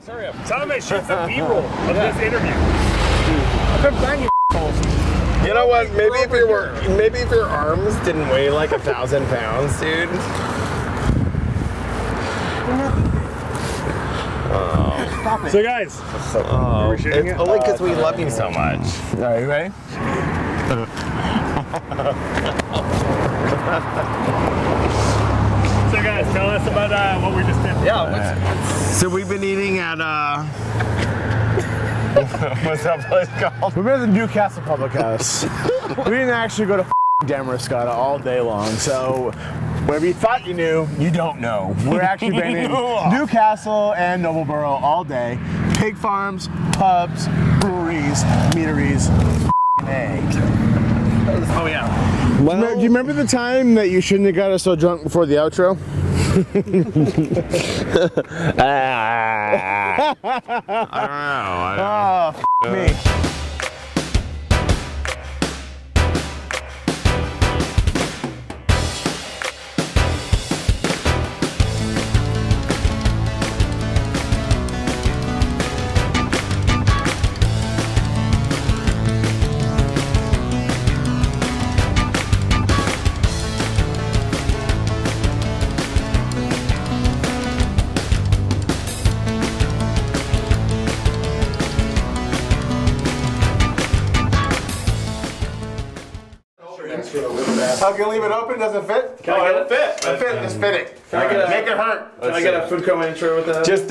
Sorry, tell him I shoot some B-roll of this interview. I'm banging. You know what? Maybe if your arms didn't weigh like 1,000 pounds, dude. Oh. So guys, it's only because we love you so much. Are you ready? So guys, tell us about what we just did. Yeah. So we've been eating at what's that place called? We've been at the Newcastle Publick House. We didn't actually go to Damariscotta all day long, so whatever you thought you knew, you don't know. We're actually been in Newcastle and Nobleboro all day. Pig farms, pubs, breweries, meaderies, Oh yeah. Well, do you remember the time that you shouldn't have got us so drunk before the outro? I don't know. Me. I can leave it open. Does it fit? Can I get it fit? It fit. Just fit it. Can I get Make it hurt. Can I get a food coma intro with that? Just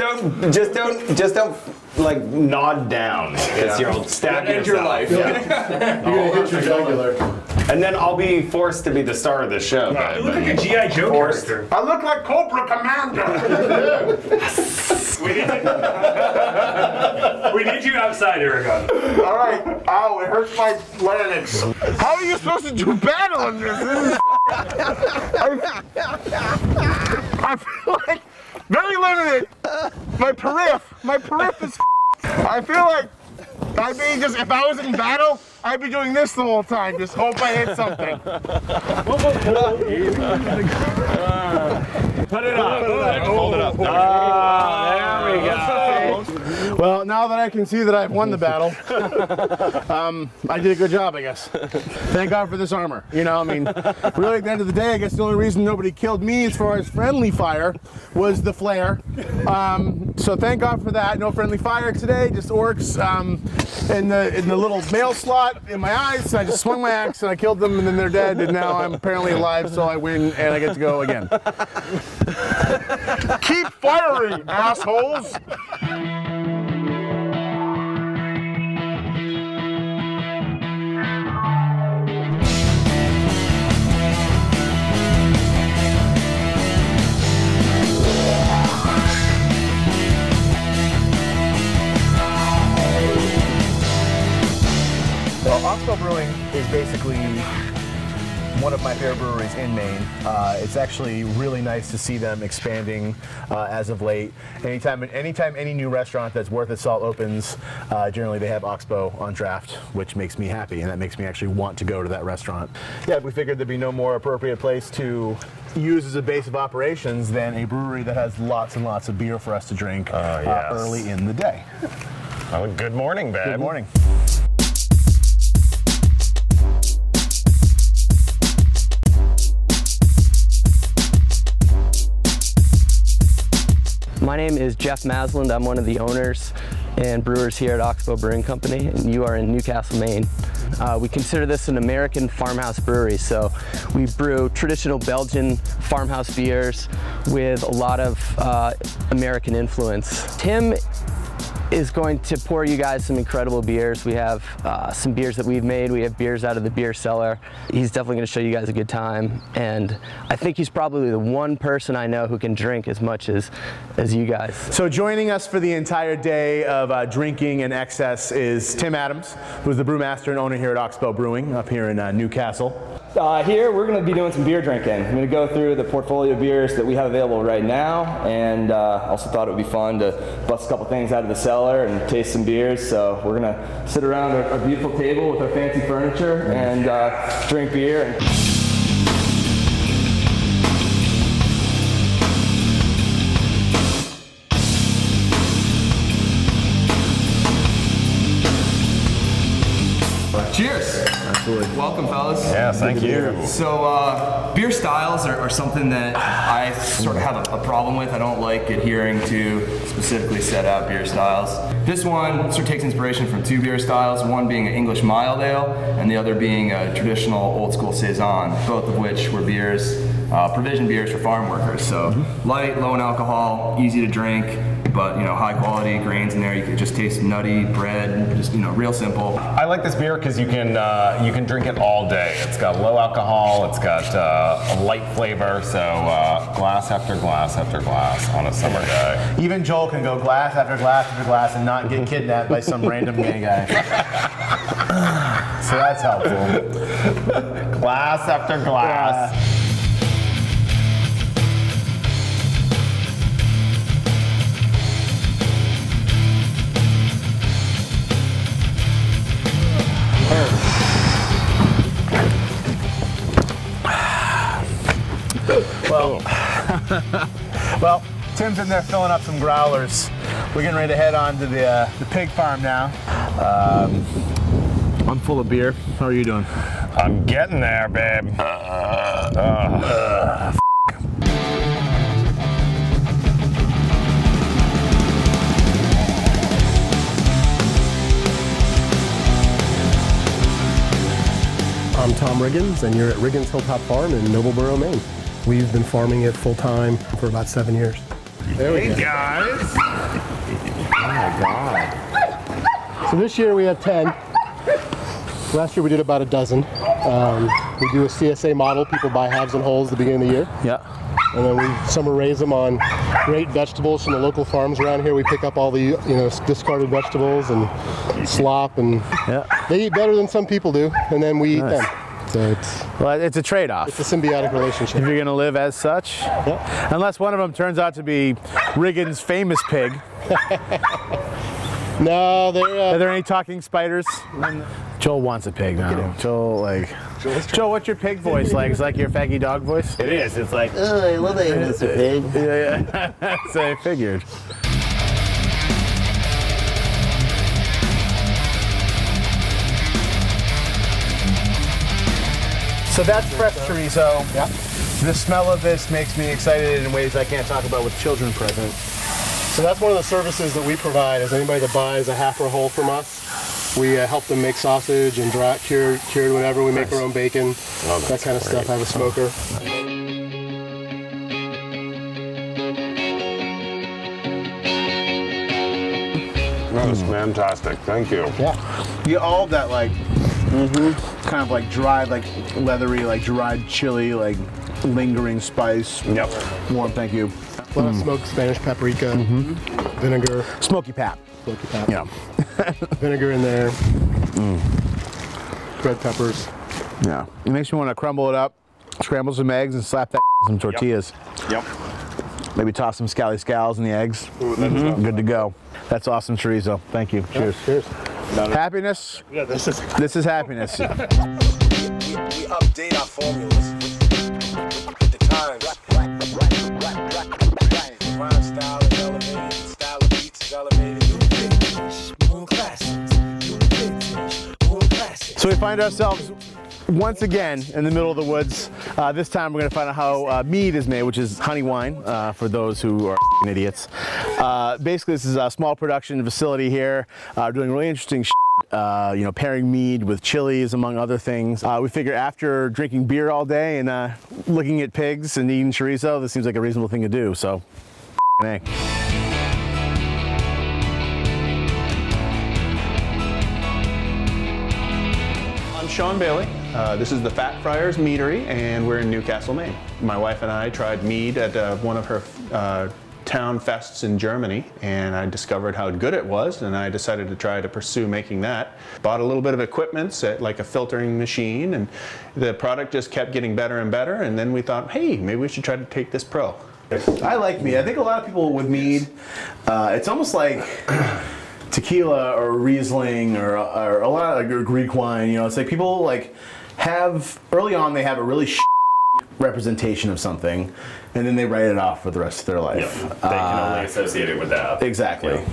don't like nod down. Because you'll stab End your life. Yeah. You're gonna hit your jugular. And then I'll be forced to be the star of the show. You look like a G.I. Joe character. I look like Cobra Commander. We need you outside, Aragon. All right. Ow, it hurts my larynx. How are you supposed to do battle in this? I feel like very limited. My periph is. I feel like I'd be just, if I was in battle, I'd be doing this the whole time. Just hope I hit something. Put it up. Hold it up. There we go. Well, now that I can see that I've won the battle, I did a good job, I guess. Thank God for this armor. You know, I mean, really at the end of the day, I guess the only reason nobody killed me as far as friendly fire was the flare. So thank God for that. No friendly fire today, just orcs in the little mail slot in my eyes. I just swung my axe and I killed them, and then they're dead, and now I'm apparently alive, so I win and I get to go again. Keep firing, assholes! Well, Oxbow Brewing is basically one of my favorite breweries in Maine. It's actually really nice to see them expanding as of late. Anytime any new restaurant that's worth its salt opens, generally they have Oxbow on draft, which makes me happy, and that makes me actually want to go to that restaurant. Yeah, we figured there'd be no more appropriate place to use as a base of operations than a brewery that has lots and lots of beer for us to drink early in the day. Well, good morning, babe. Good morning. My name is Jeff Masland. I'm one of the owners and brewers here at Oxbow Brewing Company, and you are in Newcastle, Maine. We consider this an American farmhouse brewery, so we brew traditional Belgian farmhouse beers with a lot of American influence. Tim is going to pour you guys some incredible beers. We have some beers that we've made. We have beers out of the beer cellar. He's definitely going to show you guys a good time, and I think he's probably the one person I know who can drink as much as you guys. So joining us for the entire day of drinking and excess is Tim Adams, who's the brewmaster and owner here at Oxbow Brewing up here in Newcastle. Here we're going to be doing some beer drinking. I'm going to go through the portfolio of beers that we have available right now, and also thought it would be fun to bust a couple things out of the cellar and taste some beers. So we're going to sit around our beautiful table with our fancy furniture and drink beer. Cheers. Absolutely. Welcome, fellas. Yeah, thank you. So, beer styles are something that I sort of have a problem with. I don't like adhering to specifically set out beer styles. This one sort of takes inspiration from two beer styles, one being an English mild ale and the other being a traditional old school saison, both of which were beers, provision beers for farm workers. So light, low in alcohol, easy to drink, but high quality grains in there. You can just taste nutty bread, just real simple. I like this beer because you can drink it all day. It's got low alcohol. It's got a light flavor. So glass after glass after glass on a summer day. Even Joel can go glass after glass after glass and not get kidnapped by some random gay guy. So that's helpful. Glass after glass. Well, Tim's in there filling up some growlers. We're getting ready to head on to the pig farm now. I'm full of beer. How are you doing? I'm getting there, babe. I'm Tom Wriggins, and you're at Wriggins Hilltop Farm in Nobleboro, Maine. We've been farming it full-time for about 7 years. There we go. Guys. Oh my God. So this year we have 10. Last year we did about a dozen. We do a CSA model. People buy halves and wholes at the beginning of the year. Yeah. And then we summer raise them on great vegetables from the local farms around here. We pick up all the discarded vegetables and slop, and they eat better than some people do, and then we eat them. So it's a trade-off. It's a symbiotic relationship. If you're going to live as such. Yep. Unless one of them turns out to be Wriggins' famous pig. No, they're... Are there any talking spiders? Joel wants a pig now. Joel, Joel, what's your pig voice like? It's like your faggy dog voice? It is. It's like, oh, I love it, Mr. Pig. Yeah. So I figured. So that's fresh chorizo. Yeah. The smell of this makes me excited in ways I can't talk about with children present. So that's one of the services that we provide. Is anybody that buys a half or a whole from us, we help them make sausage and dry cured whenever. We make our own bacon, that kind of stuff. I have a smoker. that was fantastic. Thank you. Yeah. You get all of that kind of like dried, like leathery, like dried chili, like lingering spice. Yep. Warm, thank you. A lot of smoked Spanish paprika, vinegar. Smoky pap. Smoky pap. Yeah. Vinegar in there. Red peppers. Yeah. It makes me want to crumble it up, scramble some eggs, and slap that in some tortillas. Yep. Maybe toss some scally scallions in the eggs. Good to go. That's awesome chorizo. Thank you. Cheers. Cheers. Happiness. Yeah, this is happiness. We update our formulas with the times. Rhyme style is elevated, style of beats is elevated. New vintage, more classics. New vintage, more classics. So we find ourselves once again in the middle of the woods. This time we're going to find out how mead is made, which is honey wine for those who are idiots. Basically, this is a small production facility here, doing really interesting pairing mead with chilies, among other things. We figure after drinking beer all day and looking at pigs and eating chorizo, this seems like a reasonable thing to do, so A. I'm Sean Bailey. This is the Fat Friar's Meadery, and we're in Newcastle, Maine. My wife and I tried mead at one of her town fests in Germany, and I discovered how good it was, and I decided to try to pursue making that. Bought a little bit of equipment, like a filtering machine, and the product just kept getting better and better, and then we thought, hey, maybe we should try to take this pro. I like mead. I think a lot of people with mead, it's almost like tequila or Riesling or a lot of Greek wine. It's like people have, early on they have a really representation of something, and then they write it off for the rest of their life. They can only associate it with that. Exactly.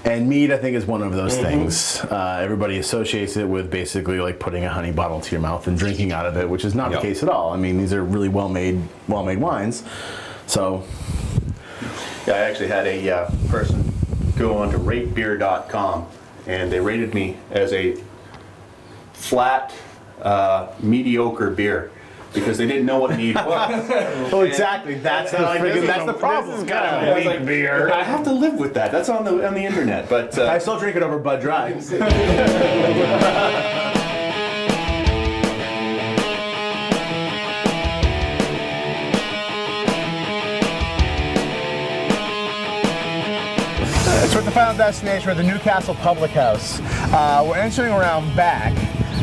And mead, I think, is one of those things. Everybody associates it with basically like putting a honey bottle to your mouth and drinking out of it, which is not the case at all. I mean, these are really well-made wines. So, yeah, I actually had a person go onto ratebeer.com, and they rated me as a flat, mediocre beer. Because they didn't know what mead was. Oh, exactly. That's the problem. This is kind of weak beer. I have to live with that. That's on the internet. But I still drink it over Bud Dry. So we're at the final destination. We're at the Newcastle Publick House. We're entering around back,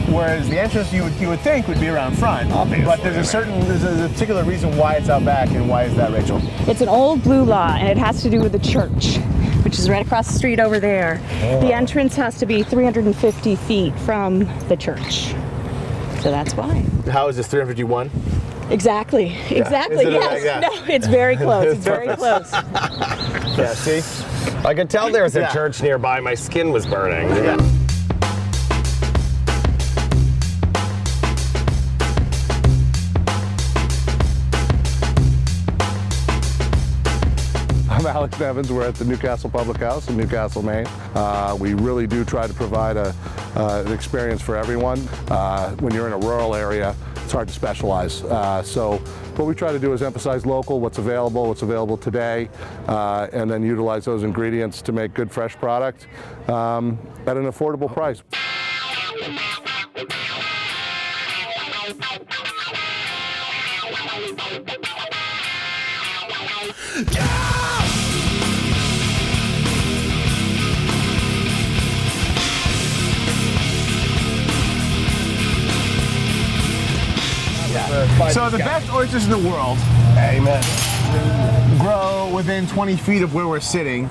whereas the entrance you would think would be around front. Obviously, but there's a particular reason why it's out back, and why is that, Rachel? It's an old blue law, and it has to do with the church, which is right across the street over there. The entrance has to be 350 feet from the church. So that's why. How is this, 351? Exactly. Exactly. Yes. No, it's very close. It's very close. Yeah, see? I could tell there was a church nearby. My skin was burning. Yeah. I'm Alex Evans. We're at the Newcastle Publick House in Newcastle, Maine. We really do try to provide an experience for everyone. When you're in a rural area, it's hard to specialize. So what we try to do is emphasize local, what's available today, and then utilize those ingredients to make good, fresh product at an affordable price. So the best oysters in the world, grow within 20 feet of where we're sitting,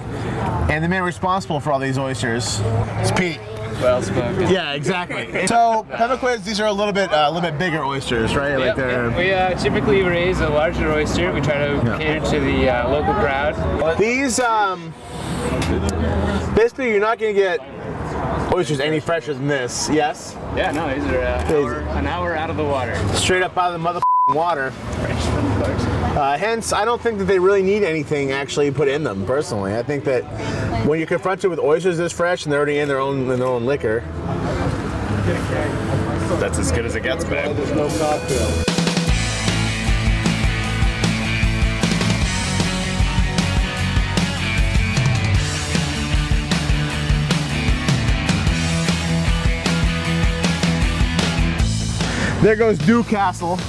and the man responsible for all these oysters is Pete. Well spoken. Yeah, exactly. So pemmiquins, these are a little bit bigger oysters, right? Yep. Like We typically raise a larger oyster. We try to cater to the local crowd. These, basically, you're not going to get oysters any fresher than this. Yes. Yeah, no, these are an hour out of the water. Straight up out of the water. Hence, I don't think that they really need anything actually put in them. Personally, I think that when you're confronted with oysters this fresh and they're already in their own liquor, that's as good as it gets, babe. There's no cocktail. There goes Newcastle /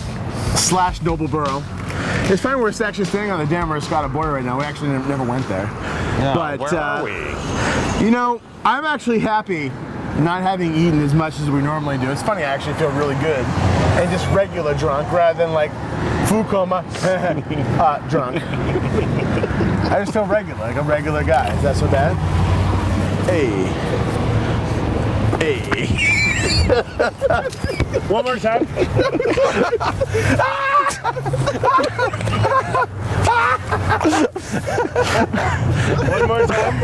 Nobleboro. It's funny, we're actually staying on the Damariscotta border right now. We actually never went there. Yeah, but where are we? You know, I'm actually happy not having eaten as much as we normally do. It's funny, I actually feel really good. And just regular drunk rather than like food coma drunk. I just feel regular, like a regular guy. Is that so bad? Hey. Hey. One more time. One more time.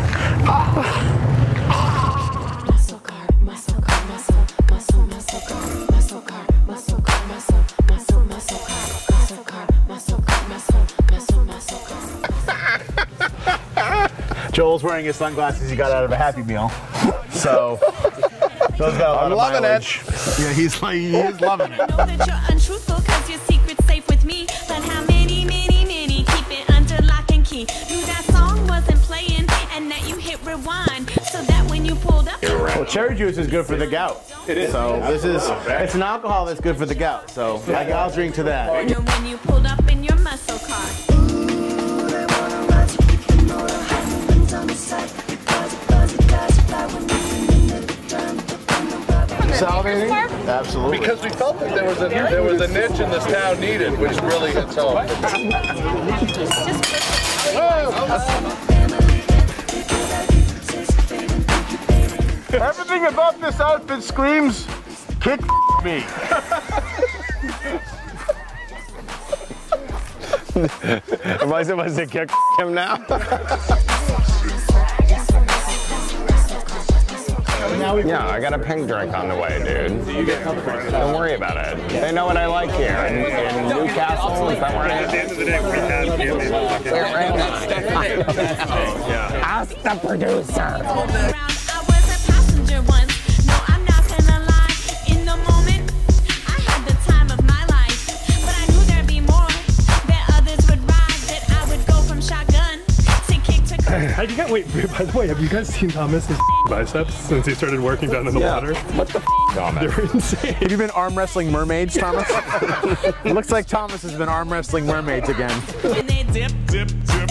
Muscle car, muscle car, muscle, muscle, muscle car, muscle car, muscle car, muscle, muscle, muscle car, muscle car, muscle car, muscle, muscle, muscle car. Joel's wearing his sunglasses he got out of a Happy Meal. So those got a lot I'm of loving mileage. Yeah, he is loving it. I know that you're untruthful because your secret's safe with me. But how many keep it under lock and key? Knew that song wasn't playing and that you hit rewind so that when you pulled up. Well, cherry juice is good for the gout. It is. So it's an alcohol that's good for the gout. So I'll drink to that. And when you pulled up in your muscle car. Salivating? Absolutely. Because we felt that there was a niche in this town needed, which really hits home. Everything about this outfit screams, kick me. Am I supposed to kick him now? Yeah, I got a pink drink on the way, dude. Don't worry about it. They know what I like here in Newcastle. Is that where I am? At the end of the day, we have Ask the producer. I was a passenger once. No, I'm not gonna lie. In the moment, I had the time of my life. But I knew there'd be more. That others would ride. That I would go from shotgun to kick to curb. How do you guys, wait, by the way, have you guys seen Thomas's biceps since he started working down in the water? What the Thomas? They're insane. Have you been arm wrestling mermaids, Thomas? It looks like Thomas has been arm wrestling mermaids again. And they dip, dip, dip,